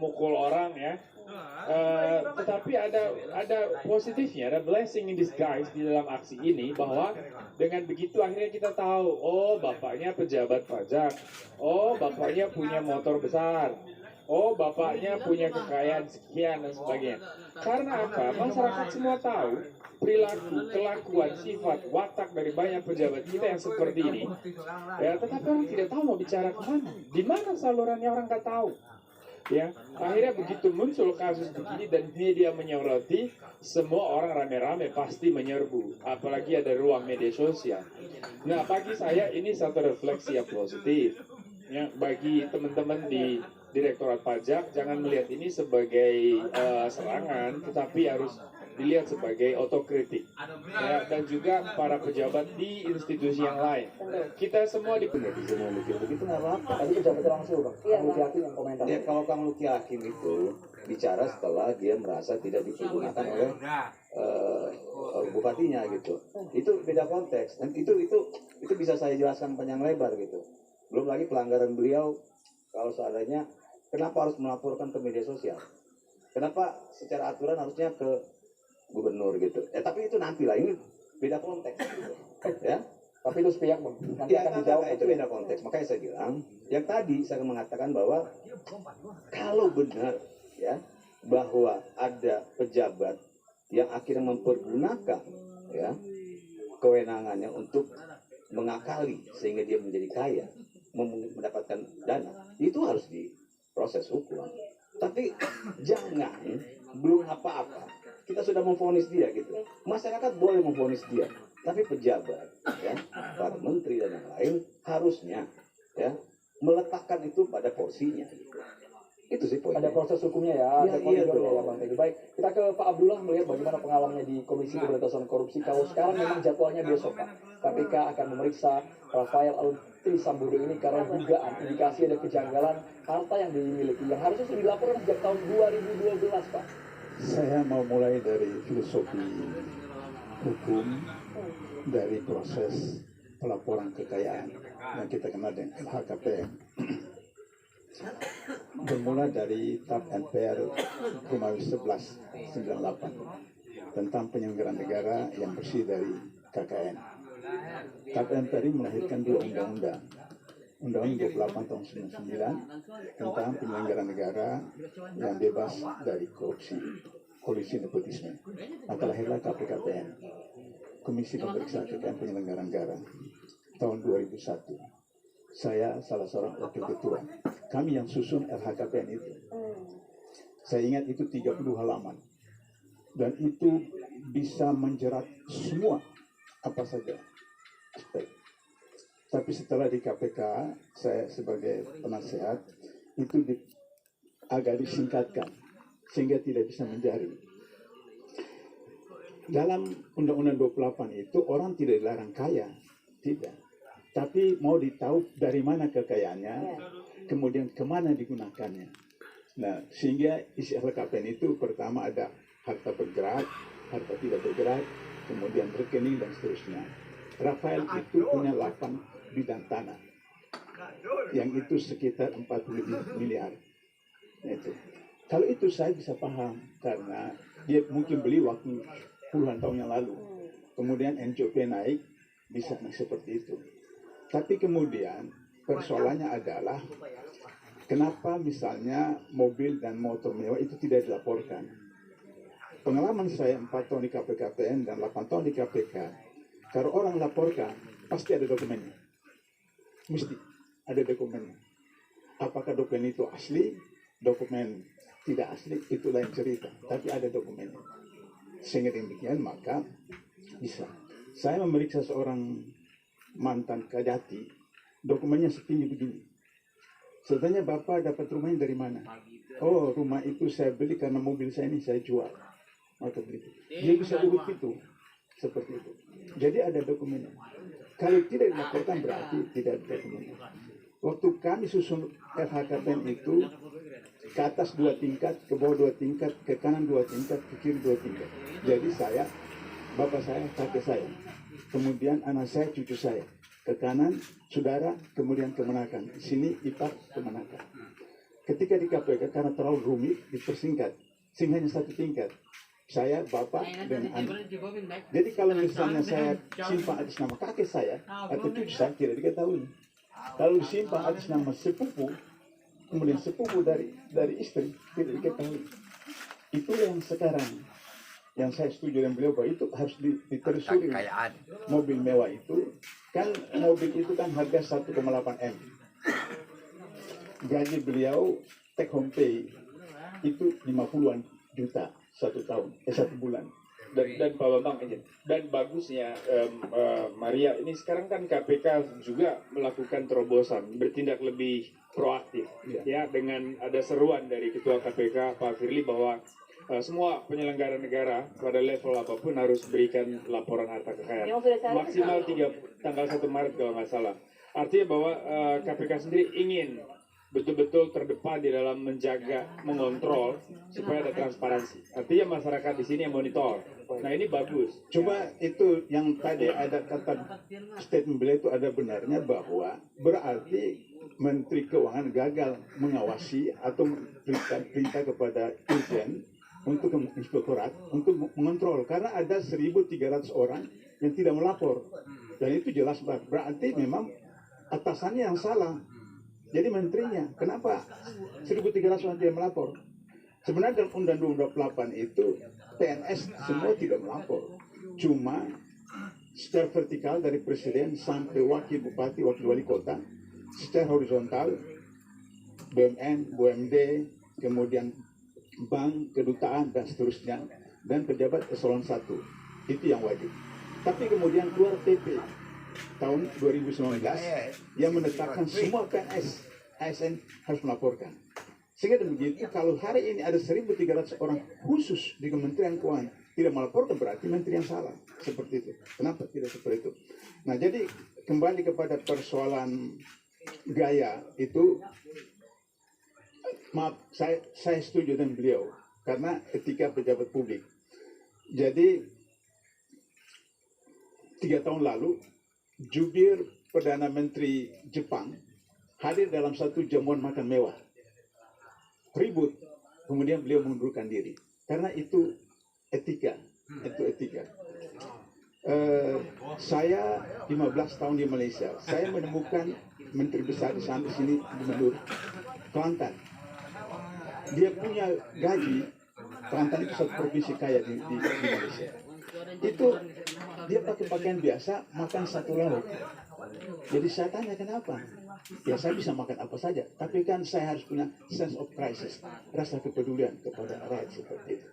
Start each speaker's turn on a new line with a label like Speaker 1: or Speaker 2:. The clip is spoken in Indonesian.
Speaker 1: memukul orang ya. Tetapi ada positifnya, ada blessing in disguise di dalam aksi ini, bahwa dengan begitu akhirnya kita tahu, oh bapaknya pejabat pajak, oh bapaknya punya motor besar, oh bapaknya punya kekayaan sekian dan sebagainya. Karena apa? Masyarakat semua tahu perilaku, kelakuan, sifat, watak dari banyak pejabat kita yang seperti ini. Ya, tetapi orang tidak tahu mau bicara kemana, di mana salurannya orang nggak tahu. Ya, akhirnya begitu muncul kasus begini dan media menyoroti, semua orang rame-rame pasti menyerbu, apalagi ada ruang media sosial. Nah, bagi saya ini satu refleksi yang positif. Ya, bagi teman-teman di Direktorat Pajak, jangan melihat ini sebagai serangan, tetapi harus dilihat sebagai otokritik. Ya, dan juga para pejabat di institusi yang lain. Kita semua di
Speaker 2: netizen yang begitu nggak apa-apa.
Speaker 3: Tadi pejabat langsung bang, Kang Luki Hakim yang komentar.
Speaker 2: Ya kalau Kang Luki Hakim itu bicara setelah dia merasa tidak dipergunakan oleh bupatinya gitu. Itu beda konteks. Dan itu bisa saya jelaskan panjang lebar gitu. Belum lagi pelanggaran beliau kalau seadanya kenapa harus melaporkan ke media sosial? Kenapa secara aturan harusnya ke gubernur gitu? Tapi itu nanti lah, ini beda konteks gitu. Ya.
Speaker 3: Tapi itu sepihak bang, nanti
Speaker 2: Ya,
Speaker 3: akan dijawab.
Speaker 2: itu beda konteks. Makanya saya bilang, yang tadi saya mengatakan bahwa kalau benar ya bahwa ada pejabat yang akhirnya mempergunakan ya kewenangannya untuk mengakali sehingga dia menjadi kaya, mendapatkan dana, itu harus diproses hukum. Tapi jangan belum apa-apa kita sudah memvonis dia gitu. Masyarakat boleh memvonis dia, tapi pejabat ya, para menteri dan yang lain harusnya ya meletakkan itu pada porsinya gitu. Itu sih poinnya.
Speaker 3: Ada proses hukumnya ya, ada koridornya ya bang Teddy. Baik, kita ke Pak Abdullah melihat bagaimana pengalamannya di Komisi Pemberantasan Korupsi. Kalau sekarang memang jadwalnya besok Pak, KPK akan memeriksa Rafael Aluntri Sambodo ini karena dugaan indikasi ada kejanggalan harta yang dimiliki yang harusnya sudah dilaporkan sejak tahun 2012 Pak.
Speaker 4: Saya mau mulai dari filosofi hukum, dari proses pelaporan kekayaan yang kita kenal dengan LHKPN. Bermula dari TAP MPR Romawi 1198 tentang penyelenggaraan negara yang bersih dari KKN. TAP MPR ini melahirkan dua undang-undang. Undang-Undang 28 tahun 99 tentang penyelenggaraan negara yang bebas dari korupsi, kolusi, nepotisme. Maka lahirlah KPKPN, Komisi Pemeriksa Kekayaan Penyelenggara Negara, tahun 2001. Saya salah seorang wakil ketua. Kami yang susun LHKPN itu. Saya ingat itu 30 halaman. Dan itu bisa menjerat semua apa saja aspek. Tapi setelah di KPK, saya sebagai penasehat, itu agak disingkatkan, sehingga tidak bisa menjaring. Dalam Undang-Undang 28 itu, orang tidak dilarang kaya. Tidak. Tapi mau ditahu dari mana kekayaannya, kemudian kemana digunakannya. Nah, sehingga isi LHKPN itu pertama ada harta bergerak, harta tidak bergerak, kemudian rekening dan seterusnya. Rafael itu punya 8 bidang tanah, yang itu sekitar 40 miliar. Nah, itu. Kalau itu saya bisa paham, karena dia mungkin beli waktu puluhan tahun yang lalu. Kemudian NCOP naik, bisa seperti itu. Tapi kemudian persoalannya adalah kenapa misalnya mobil dan motor mewah itu tidak dilaporkan. Pengalaman saya 4 tahun di KPKPN dan 8 tahun di KPK, kalau orang laporkan pasti ada dokumennya. Mesti ada dokumennya. Apakah dokumen itu asli, dokumen tidak asli, itu lain cerita. Tapi ada dokumennya. Sehingga demikian maka bisa. Saya memeriksa seorang mantan Kadati, dokumennya setinggi begini. Sebenarnya Bapak dapat rumahnya dari mana? Oh, rumah itu saya beli karena mobil saya ini saya jual. Maka begitu. Dia bisa urut itu. Seperti itu. Jadi ada dokumennya. Kalau tidak dilaporkan berarti tidak ada dokumennya. Waktu kami susun LHKPN itu, ke atas 2 tingkat, ke bawah 2 tingkat, ke kanan 2 tingkat, ke kiri 2 tingkat. Jadi saya, bapak saya, kakek saya. Kemudian anak saya, cucu saya. Ke kanan, saudara, kemudian kemenakan. Di sini ipar, kemenakan. ketika di KPK karena terlalu rumit dipersingkat sehingga hanya satu tingkat, saya, bapak, dan anak. Jadi kalau misalnya saya simpan atas nama kakek saya atau cucu saya tidak diketahui. Kalau disimpan atas nama sepupu, kemudian sepupu dari istri tidak diketahui. Itu yang sekarang yang saya setuju dengan beliau bahwa itu harus ditelusuri. Mobil mewah itu kan, mobil itu kan harga 1,8 M. Gaji beliau take home pay itu 50-an juta satu bulan.
Speaker 1: Dan Pak Bambang izin. Dan bagusnya Maria ini sekarang kan KPK juga melakukan terobosan, bertindak lebih proaktif, ya, dengan ada seruan dari Ketua KPK Pak Firly bahwa semua penyelenggara negara pada level apapun harus berikan laporan harta kekayaan maksimal tanggal 1 Maret kalau nggak salah. Artinya bahwa KPK sendiri ingin betul-betul terdepan di dalam menjaga, mengontrol supaya ada transparansi. Artinya masyarakat di sini yang monitor. Nah ini bagus.
Speaker 4: Coba itu yang tadi ada kata statement beliau itu ada benarnya bahwa berarti Menteri Keuangan gagal mengawasi atau perintah kepada Dirjen untuk inspektorat untuk mengontrol karena ada 1.300 orang yang tidak melapor dan itu jelas berarti memang atasannya yang salah. Jadi menterinya, kenapa 1.300 orang tidak melapor? Sebenarnya dalam Undang-Undang 28 itu PNS semua tidak melapor. Cuma secara vertikal dari presiden sampai wakil bupati, wakil wali kota, secara horizontal BUMN, BUMD, kemudian bank, kedutaan dan seterusnya, dan pejabat eselon 1 itu yang wajib. Tapi kemudian keluar PP tahun 2019 yang menetapkan semua PNS ASN harus melaporkan. Sehingga begitu kalau hari ini ada 1.300 orang khusus di Kementerian Keuangan tidak melaporkan berarti menteri yang salah. Seperti itu. Kenapa tidak seperti itu? Nah jadi kembali kepada persoalan gaya itu, maaf saya setuju dengan beliau karena etika pejabat publik. Jadi 3 tahun lalu jubir Perdana Menteri Jepang hadir dalam satu jamuan makan mewah. Ribut, kemudian beliau mengundurkan diri. Karena itu etika, saya 15 tahun di Malaysia, saya menemukan menteri besar di sana, di sini, Gubernur Kelantan. Dia punya gaji, Kelantan itu satu provinsi kaya di Malaysia. Itu dia pakai pakaian biasa, makan satu lauk. Jadi saya tanya kenapa? Ya saya bisa makan apa saja, tapi kan saya harus punya sense of crisis, rasa kepedulian kepada rakyat seperti itu.